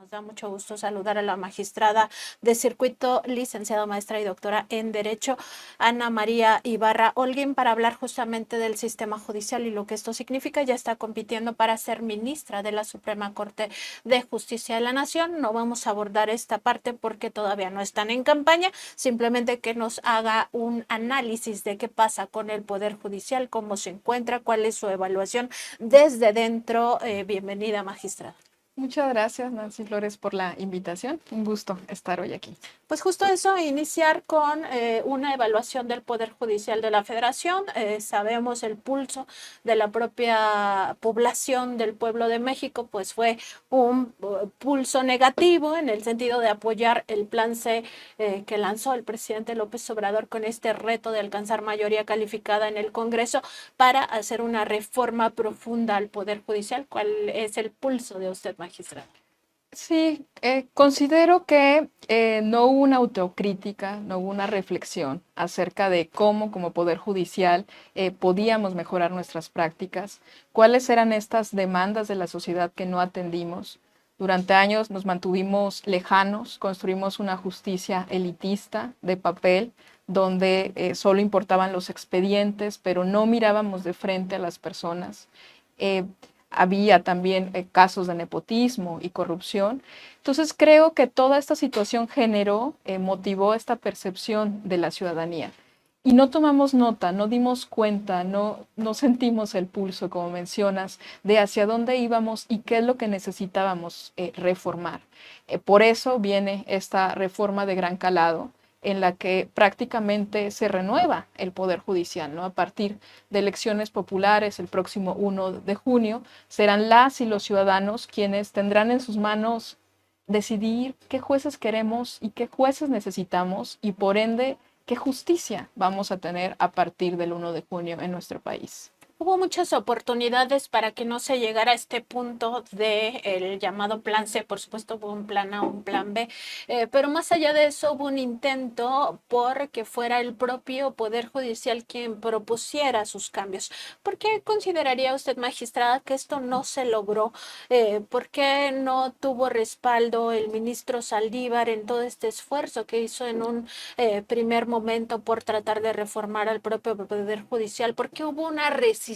Nos da mucho gusto saludar a la magistrada de circuito, licenciada, maestra y doctora en Derecho, Ana María Ibarra Holguín, para hablar justamente del sistema judicial y lo que esto significa. Ya está compitiendo para ser ministra de la Suprema Corte de Justicia de la Nación. No vamos a abordar esta parte porque todavía no están en campaña, simplemente que nos haga un análisis de qué pasa con el Poder Judicial, cómo se encuentra, cuál es su evaluación desde dentro. Bienvenida, magistrada. Muchas gracias, Nancy Flores, por la invitación. Un gusto estar hoy aquí. Pues justo eso, iniciar con una evaluación del Poder Judicial de la Federación. Sabemos el pulso de la propia población del pueblo de México, pues fue un pulso negativo en el sentido de apoyar el plan C que lanzó el presidente López Obrador con este reto de alcanzar mayoría calificada en el Congreso para hacer una reforma profunda al Poder Judicial. ¿Cuál es el pulso de usted, magistrado? Sí, considero que no hubo una autocrítica, no hubo una reflexión acerca de cómo como Poder Judicial podíamos mejorar nuestras prácticas, cuáles eran estas demandas de la sociedad que no atendimos. Durante años nos mantuvimos lejanos, construimos una justicia elitista de papel, donde solo importaban los expedientes, pero no mirábamos de frente a las personas. Había también casos de nepotismo y corrupción. Entonces creo que toda esta situación generó, motivó esta percepción de la ciudadanía. Y no tomamos nota, no dimos cuenta, no sentimos el pulso, como mencionas, de hacia dónde íbamos y qué es lo que necesitábamos reformar. Por eso viene esta reforma de gran calado, en la que prácticamente se renueva el Poder Judicial, ¿no? A partir de elecciones populares el próximo 1 de junio, serán las y los ciudadanos quienes tendrán en sus manos decidir qué jueces queremos y qué jueces necesitamos y por ende qué justicia vamos a tener a partir del 1 de junio en nuestro país. Hubo muchas oportunidades para que no se llegara a este punto del llamado plan C. Por supuesto, hubo un plan A, un plan B, pero más allá de eso hubo un intento por que fuera el propio Poder Judicial quien propusiera sus cambios. ¿Por qué consideraría usted, magistrada, que esto no se logró? ¿Por qué no tuvo respaldo el ministro Saldívar en todo este esfuerzo que hizo en un primer momento por tratar de reformar al propio Poder Judicial? ¿Por qué hubo una resistencia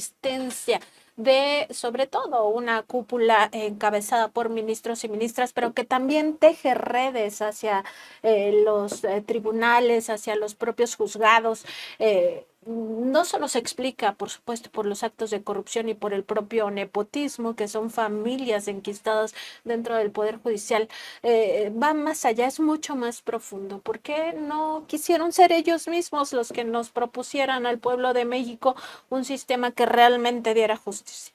de, sobre todo, una cúpula encabezada por ministros y ministras, pero que también teje redes hacia los tribunales, hacia los propios juzgados? No solo se explica, por supuesto, por los actos de corrupción y por el propio nepotismo, que son familias enquistadas dentro del Poder Judicial, va más allá, es mucho más profundo. ¿Por qué no quisieron ser ellos mismos los que nos propusieran al pueblo de México un sistema que realmente diera justicia?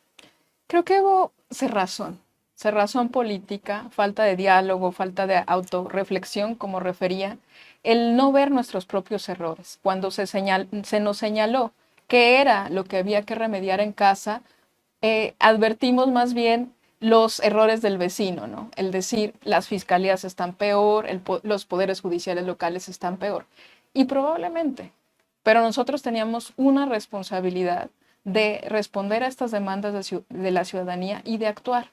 Creo que hubo cerrazón política, falta de diálogo, falta de autorreflexión, como refería, el no ver nuestros propios errores. Cuando se nos señaló qué era lo que había que remediar en casa, advertimos más bien los errores del vecino, ¿no? El decir, las fiscalías están peor, los poderes judiciales locales están peor. Y probablemente, pero nosotros teníamos una responsabilidad de responder a estas demandas de la ciudadanía y de actuar.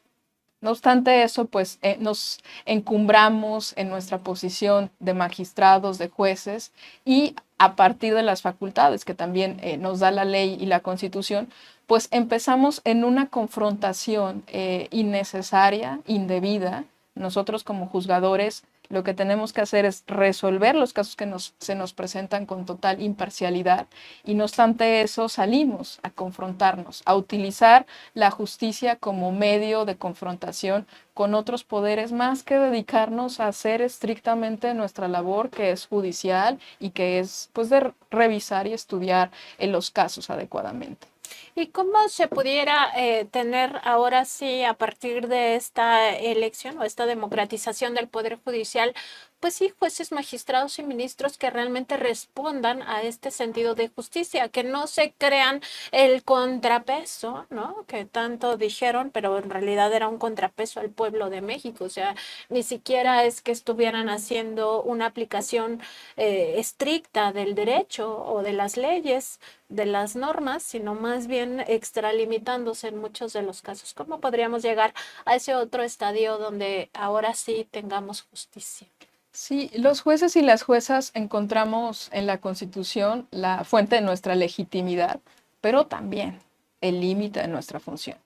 No obstante eso, pues nos encumbramos en nuestra posición de magistrados, de jueces, y a partir de las facultades que también nos da la ley y la Constitución, pues empezamos en una confrontación innecesaria, indebida. Nosotros como juzgadores lo que tenemos que hacer es resolver los casos que se nos presentan con total imparcialidad y no obstante eso salimos a confrontarnos, a utilizar la justicia como medio de confrontación con otros poderes más que dedicarnos a hacer estrictamente nuestra labor que es judicial y que es pues de revisar y estudiar en los casos adecuadamente. ¿Y cómo se pudiera tener ahora sí, a partir de esta elección o esta democratización del Poder Judicial, pues sí, jueces, magistrados y ministros que realmente respondan a este sentido de justicia, que no se crean el contrapeso, ¿no? Que tanto dijeron, pero en realidad era un contrapeso al pueblo de México? O sea, ni siquiera es que estuvieran haciendo una aplicación estricta del derecho o de las leyes, de las normas, sino más bien extralimitándose en muchos de los casos. ¿Cómo podríamos llegar a ese otro estadio donde ahora sí tengamos justicia? Sí, los jueces y las juezas encontramos en la Constitución la fuente de nuestra legitimidad, pero también el límite de nuestra función.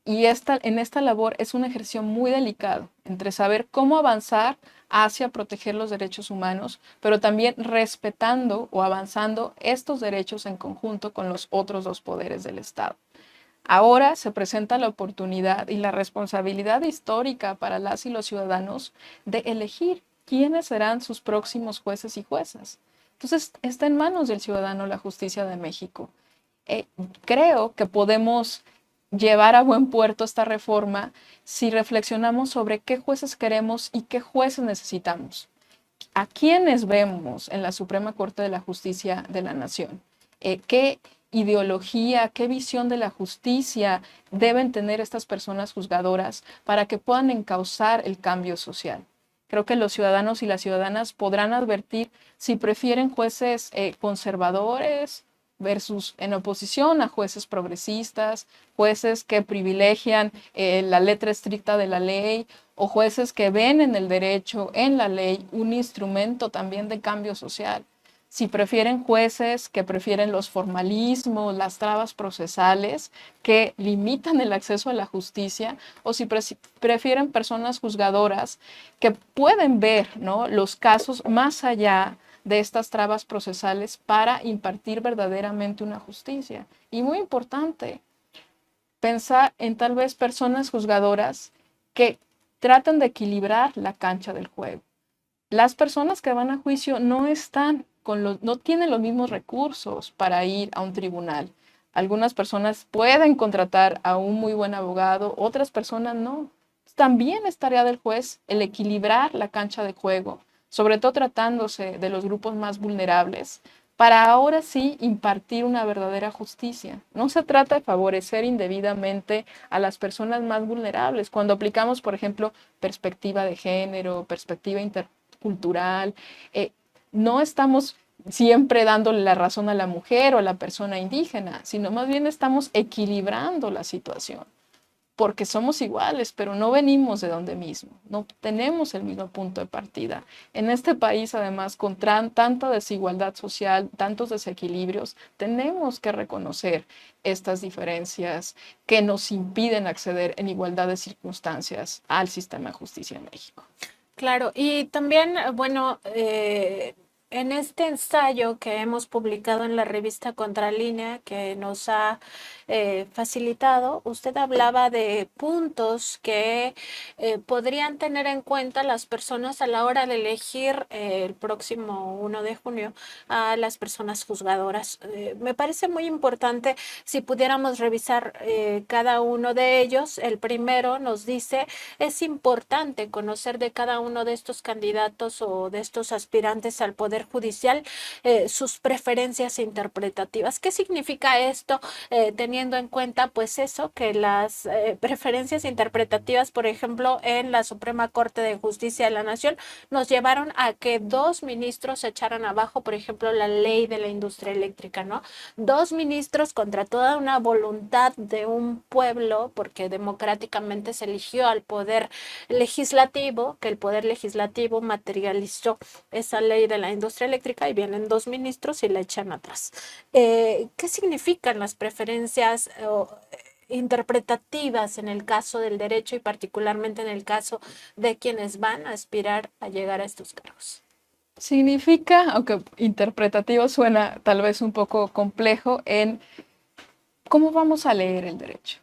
Y en esta labor es un ejercicio muy delicado entre saber cómo avanzar hacia proteger los derechos humanos, pero también respetando o avanzando estos derechos en conjunto con los otros dos poderes del Estado. Ahora se presenta la oportunidad y la responsabilidad histórica para las y los ciudadanos de elegir quiénes serán sus próximos jueces y juezas. Entonces, está en manos del ciudadano la justicia de México. Creo que podemos llevar a buen puerto esta reforma si reflexionamos sobre qué jueces queremos y qué jueces necesitamos. ¿A quiénes vemos en la Suprema Corte de la Justicia de la Nación? ¿Qué ideología, qué visión de la justicia deben tener estas personas juzgadoras para que puedan encauzar el cambio social? Creo que los ciudadanos y las ciudadanas podrán advertir si prefieren jueces conservadores versus en oposición a jueces progresistas, jueces que privilegian la letra estricta de la ley o jueces que ven en el derecho, en la ley, un instrumento también de cambio social. Si prefieren jueces que prefieren los formalismos, las trabas procesales que limitan el acceso a la justicia, o si prefieren personas juzgadoras que pueden ver, ¿no?, los casos más allá de estas trabas procesales para impartir verdaderamente una justicia. Y muy importante, pensar en tal vez personas juzgadoras que tratan de equilibrar la cancha del juego. Las personas que van a juicio no tienen los mismos recursos para ir a un tribunal. Algunas personas pueden contratar a un muy buen abogado, otras personas no. También es tarea del juez el equilibrar la cancha de juego, sobre todo tratándose de los grupos más vulnerables, para ahora sí impartir una verdadera justicia. No se trata de favorecer indebidamente a las personas más vulnerables. Cuando aplicamos, por ejemplo, perspectiva de género, perspectiva intercultural, no estamos siempre dándole la razón a la mujer o a la persona indígena, sino más bien estamos equilibrando la situación, porque somos iguales, pero no venimos de donde mismo, no tenemos el mismo punto de partida. En este país, además, con tanta desigualdad social, tantos desequilibrios, tenemos que reconocer estas diferencias que nos impiden acceder en igualdad de circunstancias al sistema de justicia en México. Claro, y también, bueno, en este ensayo que hemos publicado en la revista Contralínea, que nos ha facilitado, usted hablaba de puntos que podrían tener en cuenta las personas a la hora de elegir el próximo 1 de junio a las personas juzgadoras. Me parece muy importante si pudiéramos revisar cada uno de ellos. El primero nos dice, es importante conocer de cada uno de estos candidatos o de estos aspirantes al Poder Judicial sus preferencias interpretativas. ¿Qué significa esto? Teniendo en cuenta, pues eso, que las preferencias interpretativas, por ejemplo, en la Suprema Corte de Justicia de la Nación, nos llevaron a que 2 ministros echaran abajo, por ejemplo, la ley de la industria eléctrica, ¿no? 2 ministros contra toda una voluntad de un pueblo, porque democráticamente se eligió al Poder Legislativo, que el Poder Legislativo materializó esa ley de la industria eléctrica y vienen 2 ministros y la echan atrás. ¿Qué significan las preferencias interpretativas en el caso del derecho y particularmente en el caso de quienes van a aspirar a llegar a estos cargos? Significa, aunque interpretativo suena tal vez un poco complejo, en cómo vamos a leer el derecho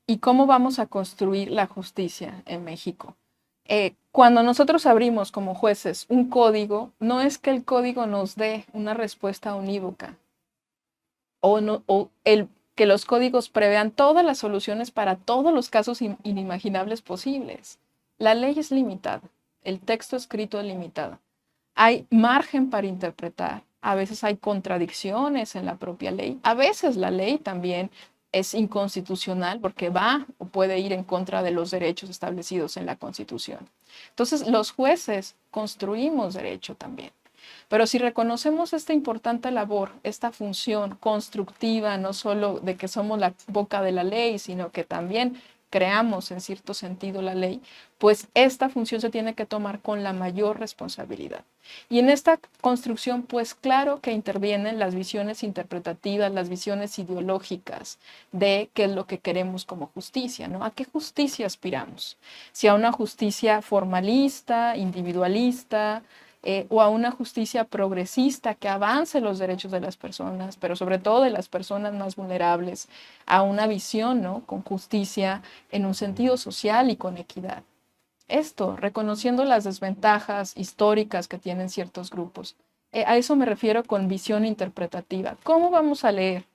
y cómo vamos a construir la justicia en México. Cuando nosotros abrimos como jueces un código, no es que el código nos dé una respuesta unívoca que los códigos prevean todas las soluciones para todos los casos inimaginables posibles. La ley es limitada, el texto escrito es limitado. Hay margen para interpretar, a veces hay contradicciones en la propia ley, a veces la ley también es inconstitucional porque va o puede ir en contra de los derechos establecidos en la Constitución. Entonces, los jueces construimos derecho también. Pero si reconocemos esta importante labor, esta función constructiva, no solo de que somos la boca de la ley, sino que también creamos en cierto sentido la ley, pues esta función se tiene que tomar con la mayor responsabilidad. Y en esta construcción, pues claro que intervienen las visiones interpretativas, las visiones ideológicas de qué es lo que queremos como justicia, ¿no? ¿A qué justicia aspiramos? Si a una justicia formalista, individualista, o a una justicia progresista que avance los derechos de las personas, pero sobre todo de las personas más vulnerables, a una visión, ¿no?, con justicia en un sentido social y con equidad. Esto, reconociendo las desventajas históricas que tienen ciertos grupos. A eso me refiero con visión interpretativa. ¿Cómo vamos a leer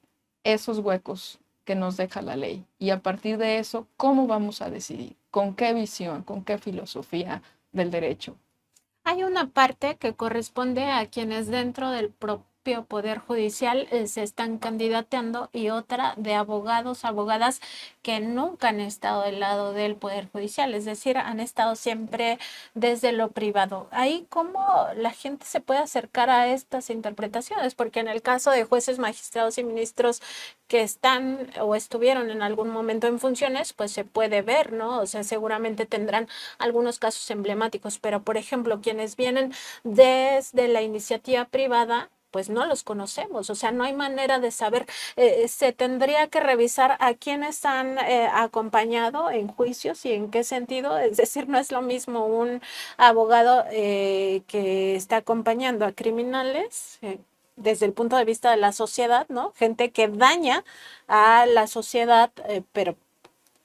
esos huecos que nos deja la ley? Y a partir de eso, ¿cómo vamos a decidir? ¿Con qué visión? ¿Con qué filosofía del derecho? Hay una parte que corresponde a quienes dentro del propio Poder Judicial se están candidateando y otra de abogados, abogadas que nunca han estado del lado del Poder Judicial, es decir, han estado siempre desde lo privado. Ahí cómo la gente se puede acercar a estas interpretaciones, porque en el caso de jueces, magistrados y ministros que están o estuvieron en algún momento en funciones, pues se puede ver, ¿no? O sea, seguramente tendrán algunos casos emblemáticos, pero por ejemplo, quienes vienen desde la iniciativa privada, pues no los conocemos, o sea, no hay manera de saber, se tendría que revisar a quienes han acompañado en juicios y en qué sentido, es decir, no es lo mismo un abogado que está acompañando a criminales, desde el punto de vista de la sociedad, ¿no? Gente que daña a la sociedad, pero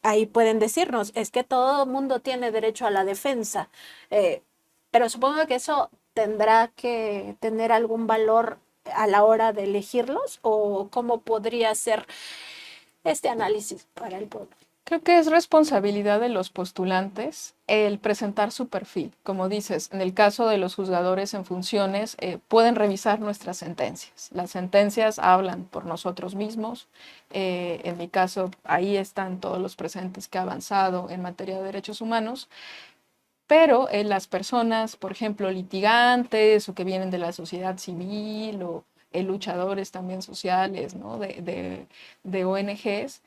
ahí pueden decirnos, es que todo mundo tiene derecho a la defensa, eh, pero supongo que eso tendrá que tener algún valor a la hora de elegirlos o cómo podría ser este análisis para el pueblo. Creo que es responsabilidad de los postulantes el presentar su perfil. Como dices, en el caso de los juzgadores en funciones, pueden revisar nuestras sentencias. Las sentencias hablan por nosotros mismos. En mi caso, ahí están todos los presentes que ha avanzado en materia de derechos humanos. Pero las personas, por ejemplo, litigantes o que vienen de la sociedad civil o luchadores también sociales, ¿no?, de ONGs,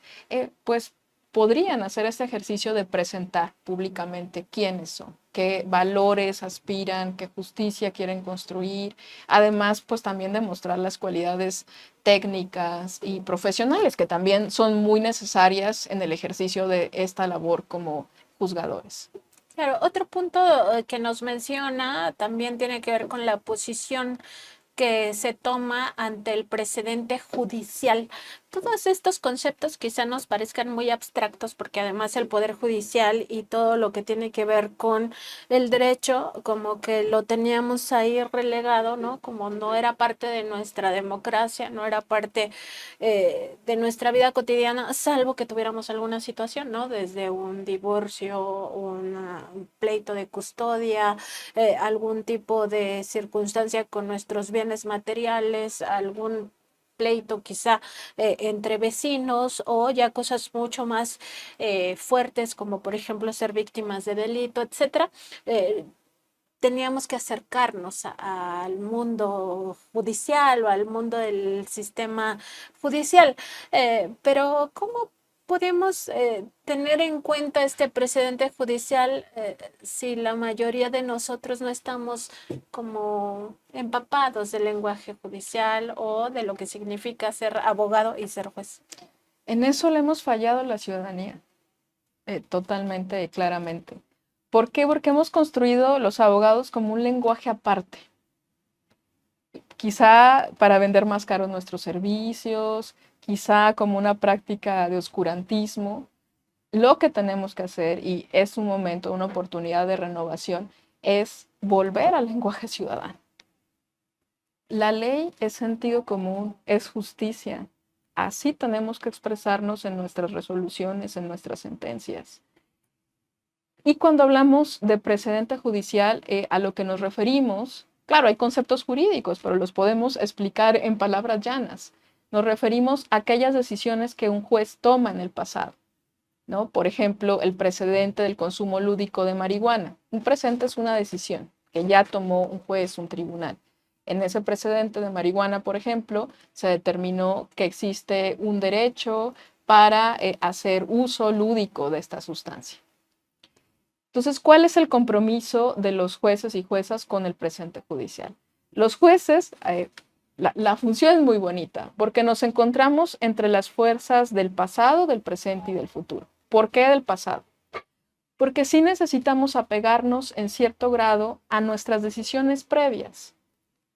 pues podrían hacer este ejercicio de presentar públicamente quiénes son, qué valores aspiran, qué justicia quieren construir. Además, pues también demostrar las cualidades técnicas y profesionales que también son muy necesarias en el ejercicio de esta labor como juzgadores. Claro, otro punto que nos menciona también tiene que ver con la posición que se toma ante el precedente judicial. Todos estos conceptos quizá nos parezcan muy abstractos porque además el Poder Judicial y todo lo que tiene que ver con el derecho, como que lo teníamos ahí relegado, ¿no? Como no era parte de nuestra democracia, no era parte de nuestra vida cotidiana, salvo que tuviéramos alguna situación, ¿no? Desde un divorcio, un pleito de custodia, algún tipo de circunstancia con nuestros bienes materiales, algún pleito quizá entre vecinos o ya cosas mucho más fuertes como por ejemplo ser víctimas de delito, etcétera. Teníamos que acercarnos al mundo judicial o al mundo del sistema judicial. Pero ¿cómo podemos tener en cuenta este precedente judicial si la mayoría de nosotros no estamos como empapados del lenguaje judicial o de lo que significa ser abogado y ser juez? En eso le hemos fallado a la ciudadanía, totalmente, claramente. ¿Por qué? Porque hemos construido los abogados como un lenguaje aparte. Quizá para vender más caros nuestros servicios, quizá como una práctica de oscurantismo. Lo que tenemos que hacer, y es un momento, una oportunidad de renovación, es volver al lenguaje ciudadano. La ley es sentido común, es justicia. Así tenemos que expresarnos en nuestras resoluciones, en nuestras sentencias. Y cuando hablamos de precedente judicial, a lo que nos referimos, claro, hay conceptos jurídicos, pero los podemos explicar en palabras llanas. Nos referimos a aquellas decisiones que un juez toma en el pasado, ¿no? Por ejemplo, el precedente del consumo lúdico de marihuana. Un precedente es una decisión que ya tomó un juez, un tribunal. En ese precedente de marihuana, por ejemplo, se determinó que existe un derecho para hacer uso lúdico de esta sustancia. Entonces, ¿cuál es el compromiso de los jueces y juezas con el presente judicial? Los jueces, la función es muy bonita porque nos encontramos entre las fuerzas del pasado, del presente y del futuro. ¿Por qué del pasado? Porque sí necesitamos apegarnos en cierto grado a nuestras decisiones previas.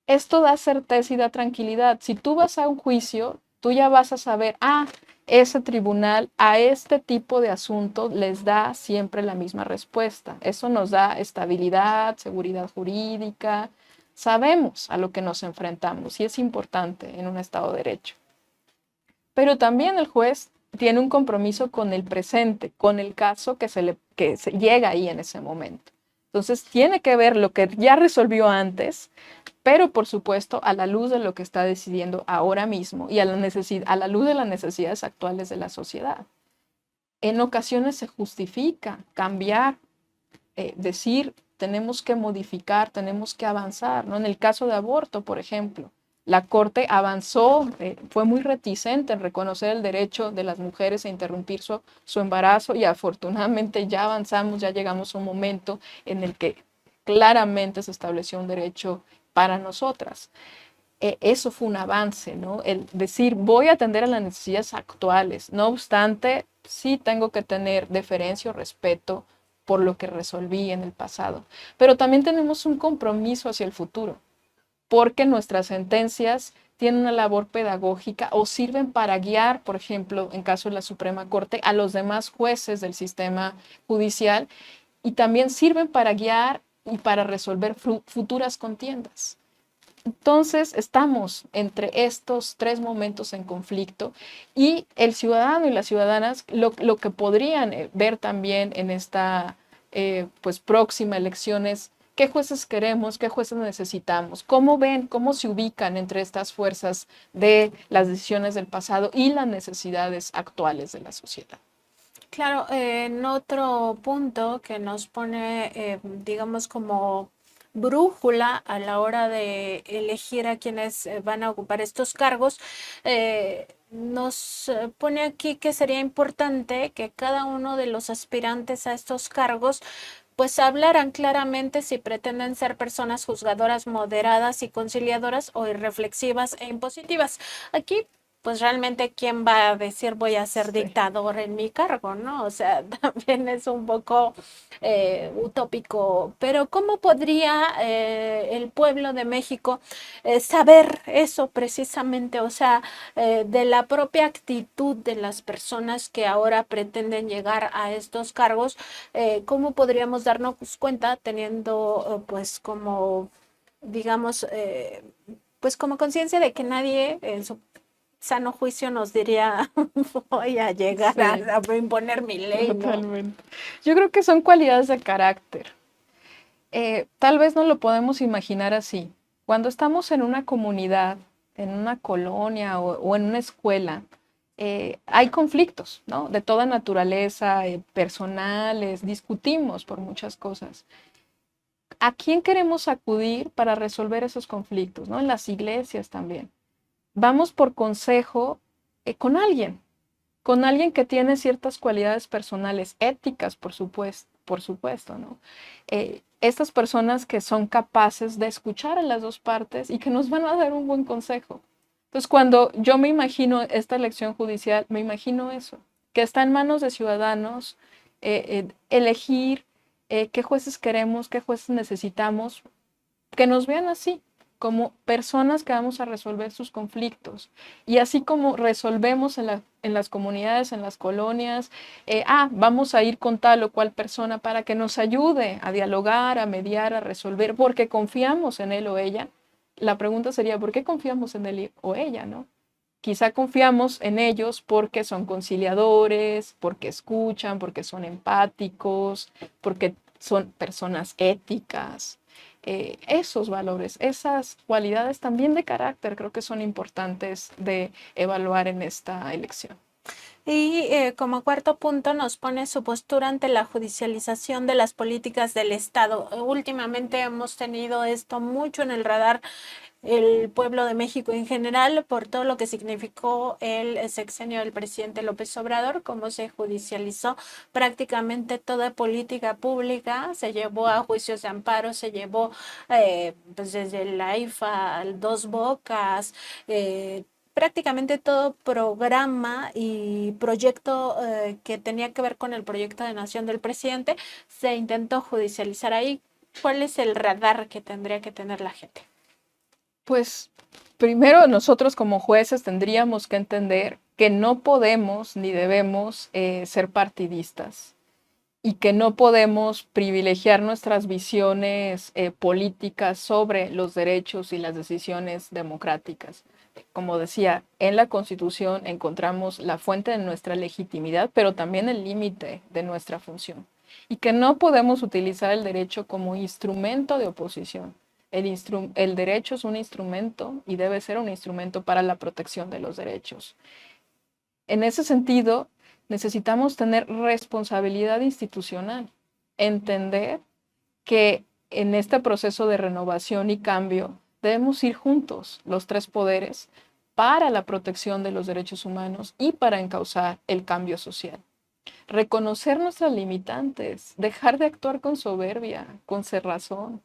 Esto da certeza y da tranquilidad. Si tú vas a un juicio, tú ya vas a saber, ese tribunal a este tipo de asuntos les da siempre la misma respuesta. Eso nos da estabilidad, seguridad jurídica. Sabemos a lo que nos enfrentamos y es importante en un Estado de Derecho. Pero también el juez tiene un compromiso con el presente, con el caso que se llega ahí en ese momento. Entonces tiene que ver lo que ya resolvió antes, pero por supuesto a la luz de lo que está decidiendo ahora mismo y a la luz de las necesidades actuales de la sociedad. En ocasiones se justifica cambiar, decir, tenemos que modificar, tenemos que avanzar, ¿no? En el caso de aborto, por ejemplo, la Corte avanzó, fue muy reticente en reconocer el derecho de las mujeres a interrumpir su embarazo y afortunadamente ya avanzamos, ya llegamos a un momento en el que claramente se estableció un derecho para nosotras. Eso fue un avance, ¿no? El decir, voy a atender a las necesidades actuales. No obstante, sí tengo que tener deferencia o respeto por lo que resolví en el pasado. Pero también tenemos un compromiso hacia el futuro, porque nuestras sentencias tienen una labor pedagógica o sirven para guiar, por ejemplo, en caso de la Suprema Corte, a los demás jueces del sistema judicial y también sirven para guiar y para resolver futuras contiendas. Entonces, estamos entre estos tres momentos en conflicto y el ciudadano y las ciudadanas lo que podrían ver también en esta pues próxima elección es qué jueces queremos, qué jueces necesitamos, cómo ven, cómo se ubican entre estas fuerzas de las decisiones del pasado y las necesidades actuales de la sociedad. Claro, en otro punto que nos pone, digamos, como brújula a la hora de elegir a quienes van a ocupar estos cargos, nos pone aquí que sería importante que cada uno de los aspirantes a estos cargos pues hablaran claramente si pretenden ser personas juzgadoras moderadas y conciliadoras o irreflexivas e impositivas. Aquí pues realmente quién va a decir voy a ser Sí. dictador en mi cargo, ¿no? O sea, también es un poco utópico, pero ¿cómo podría el pueblo de México saber eso precisamente? O sea, de la propia actitud de las personas que ahora pretenden llegar a estos cargos, ¿cómo podríamos darnos cuenta teniendo pues como, digamos, pues como conciencia de que nadie en su sano juicio nos diría voy a llegar Sí, a imponer mi ley, ¿no? totalmente. Yo creo que son cualidades de carácter. Tal vez no lo podemos imaginar así. Cuando estamos en una comunidad, en una colonia o en una escuela, hay conflictos, ¿no? De toda naturaleza, personales, discutimos por muchas cosas. ¿A quién queremos acudir para resolver esos conflictos, ¿no? En las iglesias también. Vamos por consejo con alguien que tiene ciertas cualidades personales, éticas, por supuesto, ¿no? Estas personas que son capaces de escuchar a las dos partes y que nos van a dar un buen consejo. Entonces, cuando yo me imagino esta elección judicial, me imagino eso, que está en manos de ciudadanos elegir qué jueces queremos, qué jueces necesitamos, que nos vean así, como personas que vamos a resolver sus conflictos. Y así como resolvemos en las comunidades, en las colonias, vamos a ir con tal o cual persona para que nos ayude a dialogar, a mediar, a resolver, porque confiamos en él o ella. La pregunta sería, ¿por qué confiamos en él o ella, no? Quizá confiamos en ellos porque son conciliadores, porque escuchan, porque son empáticos, porque son personas éticas. Esos valores, esas cualidades también de carácter creo que son importantes de evaluar en esta elección. Y como cuarto punto nos pone su postura ante la judicialización de las políticas del Estado. Últimamente hemos tenido esto mucho en el radar, el pueblo de México en general, por todo lo que significó el sexenio del presidente López Obrador, cómo se judicializó prácticamente toda política pública, se llevó a juicios de amparo, se llevó pues desde la IFA al Dos Bocas, prácticamente todo programa y proyecto que tenía que ver con el proyecto de nación del presidente se intentó judicializar ahí. ¿Cuál es el radar que tendría que tener la gente? Pues primero nosotros como jueces tendríamos que entender que no podemos ni debemos ser partidistas y que no podemos privilegiar nuestras visiones políticas sobre los derechos y las decisiones democráticas. Como decía, en la Constitución encontramos la fuente de nuestra legitimidad, pero también el límite de nuestra función. Y que no podemos utilizar el derecho como instrumento de oposición. El derecho es un instrumento y debe ser un instrumento para la protección de los derechos. En ese sentido, necesitamos tener responsabilidad institucional, entender que en este proceso de renovación y cambio debemos ir juntos, los tres poderes, para la protección de los derechos humanos y para encauzar el cambio social. Reconocer nuestras limitantes, dejar de actuar con soberbia, con cerrazón,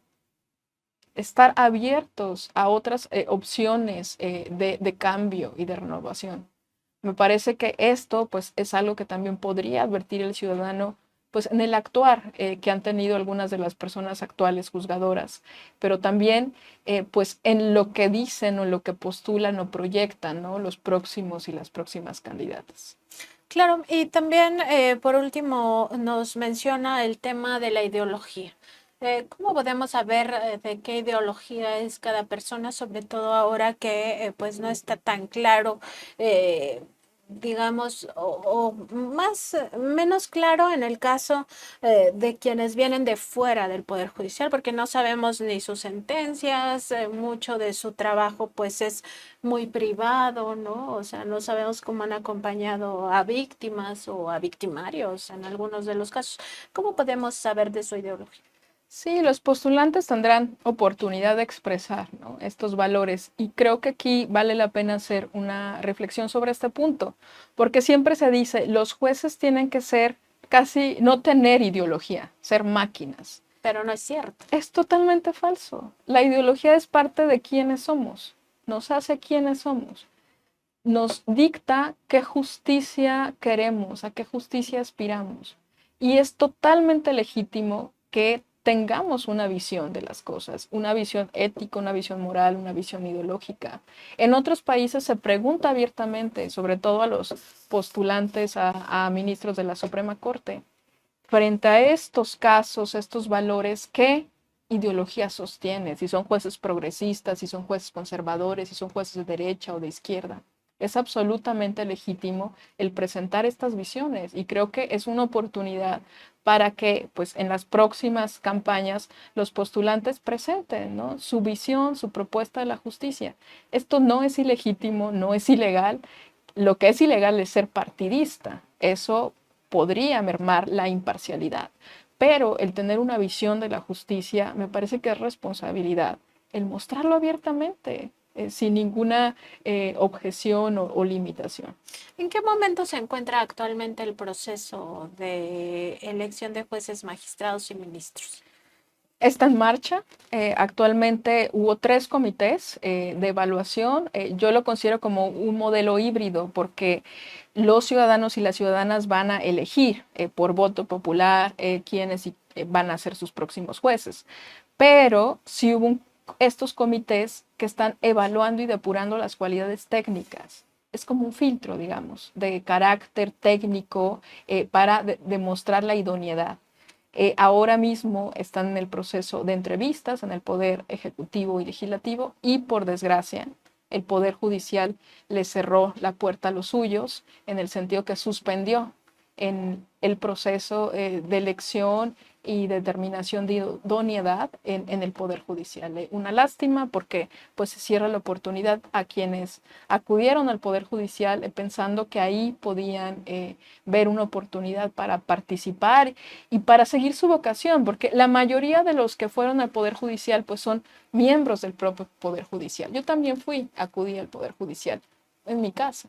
estar abiertos a otras opciones de cambio y de renovación. Me parece que esto pues, es algo que también podría advertir el ciudadano pues, en el actuar que han tenido algunas de las personas actuales juzgadoras, pero también pues, en lo que dicen o en lo que postulan o proyectan, ¿no? Los próximos y las próximas candidatas. Claro, y también por último nos menciona el tema de la ideología. ¿Cómo podemos saber de qué ideología es cada persona, sobre todo ahora que pues no está tan claro, eh, digamos, o más, menos claro en el caso de quienes vienen de fuera del Poder Judicial, porque no sabemos ni sus sentencias, mucho de su trabajo pues es muy privado, ¿no? O sea, no sabemos cómo han acompañado a víctimas o a victimarios en algunos de los casos. ¿Cómo podemos saber de su ideología? Sí, los postulantes tendrán oportunidad de expresar, ¿no? Estos valores y creo que aquí vale la pena hacer una reflexión sobre este punto, porque siempre se dice, los jueces tienen que ser casi, no tener ideología, ser máquinas. Pero no es cierto. Es totalmente falso. La ideología es parte de quiénes somos, nos hace quiénes somos, nos dicta qué justicia queremos, a qué justicia aspiramos. Y es totalmente legítimo que tengamos una visión de las cosas, una visión ética, una visión moral, una visión ideológica. En otros países se pregunta abiertamente, sobre todo a los postulantes a ministros de la Suprema Corte, frente a estos casos, estos valores, ¿qué ideología sostiene? Si son jueces progresistas, si son jueces conservadores, si son jueces de derecha o de izquierda. Es absolutamente legítimo el presentar estas visiones y creo que es una oportunidad para que pues, en las próximas campañas los postulantes presenten, ¿no? Su visión, su propuesta de la justicia. Esto no es ilegítimo, no es ilegal. Lo que es ilegal es ser partidista. Eso podría mermar la imparcialidad. Pero el tener una visión de la justicia me parece que es responsabilidad, el mostrarlo abiertamente, sin ninguna objeción o limitación. ¿En qué momento se encuentra actualmente el proceso de elección de jueces, magistrados y ministros? Está en marcha. Actualmente hubo 3 comités de evaluación. Yo lo considero como un modelo híbrido porque los ciudadanos y las ciudadanas van a elegir por voto popular quiénes van a ser sus próximos jueces. Pero sí hubo estos comités que están evaluando y depurando las cualidades técnicas. Es como un filtro, digamos, de carácter técnico para demostrar la idoneidad. Ahora mismo están en el proceso de entrevistas en el Poder Ejecutivo y Legislativo y, por desgracia, el Poder Judicial le cerró la puerta a los suyos en el sentido que suspendió en el proceso de elección y determinación de idoneidad en el Poder Judicial. Una lástima porque pues se cierra la oportunidad a quienes acudieron al Poder Judicial pensando que ahí podían ver una oportunidad para participar y para seguir su vocación, porque la mayoría de los que fueron al Poder Judicial pues son miembros del propio Poder Judicial. Yo también acudí al Poder Judicial en mi casa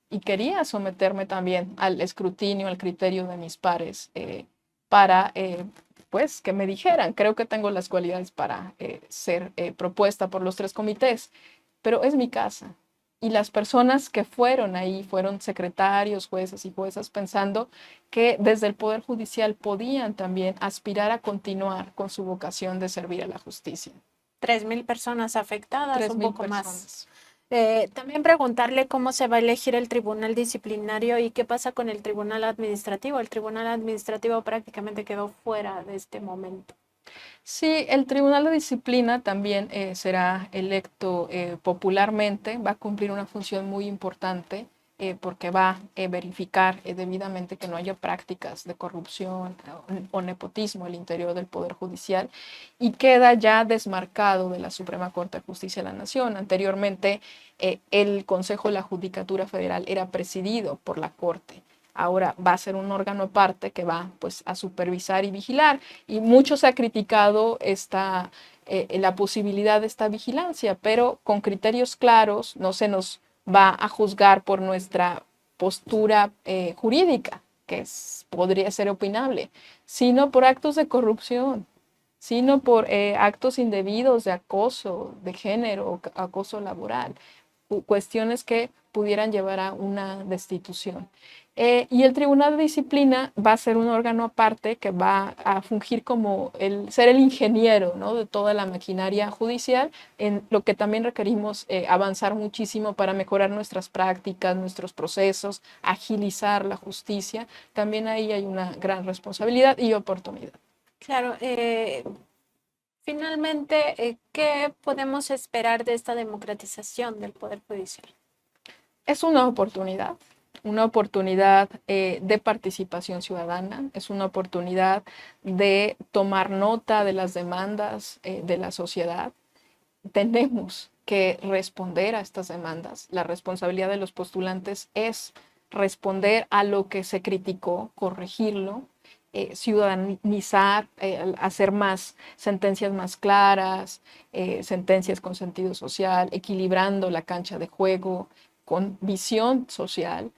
y quería someterme también al escrutinio, al criterio de mis pares para pues que me dijeran, creo que tengo las cualidades para ser propuesta por los 3 comités, pero es mi casa. Y las personas que fueron ahí fueron secretarios, jueces y juezas pensando que desde el Poder Judicial podían también aspirar a continuar con su vocación de servir a la justicia. 3,000 personas afectadas, Tres un mil poco más. personas. También preguntarle cómo se va a elegir el tribunal disciplinario y qué pasa con el tribunal administrativo. El tribunal administrativo prácticamente quedó fuera de este momento. Sí, el Tribunal de Disciplina también será electo popularmente, va a cumplir una función muy importante porque va a verificar debidamente que no haya prácticas de corrupción o nepotismo al interior del Poder Judicial y queda ya desmarcado de la Suprema Corte de Justicia de la Nación. Anteriormente, el Consejo de la Judicatura Federal era presidido por la Corte. Ahora va a ser un órgano aparte que va pues, a supervisar y vigilar. Y mucho se ha criticado la posibilidad de esta vigilancia, pero con criterios claros no se nos va a juzgar por nuestra postura jurídica, que podría ser opinable, sino por actos de corrupción, sino por actos indebidos de acoso de género, acoso laboral, cuestiones que pudieran llevar a una destitución. Y el Tribunal de Disciplina va a ser un órgano aparte que va a fungir como ser el ingeniero, ¿no?, de toda la maquinaria judicial, en lo que también requerimos avanzar muchísimo para mejorar nuestras prácticas, nuestros procesos, agilizar la justicia. También ahí hay una gran responsabilidad y oportunidad. Claro, finalmente, ¿qué podemos esperar de esta democratización del Poder Judicial? Es una oportunidad de participación ciudadana, es una oportunidad de tomar nota de las demandas de la sociedad. Tenemos que responder a estas demandas. La responsabilidad de los postulantes es responder a lo que se criticó, corregirlo, ciudadanizar, hacer más sentencias más claras, sentencias con sentido social, equilibrando la cancha de juego con visión social.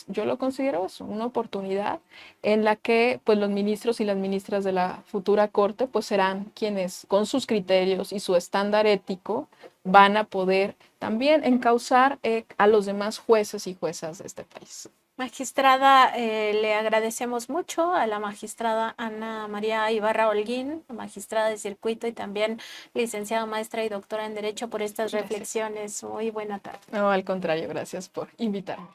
Yo lo considero eso, una oportunidad en la que pues, los ministros y las ministras de la futura corte pues, serán quienes con sus criterios y su estándar ético van a poder también encauzar a los demás jueces y juezas de este país. Magistrada, le agradecemos mucho a la magistrada Ana María Ibarra Holguín, magistrada de circuito y también licenciada, maestra y doctora en Derecho por estas reflexiones. Muy buena tarde. No, al contrario, gracias por invitarme.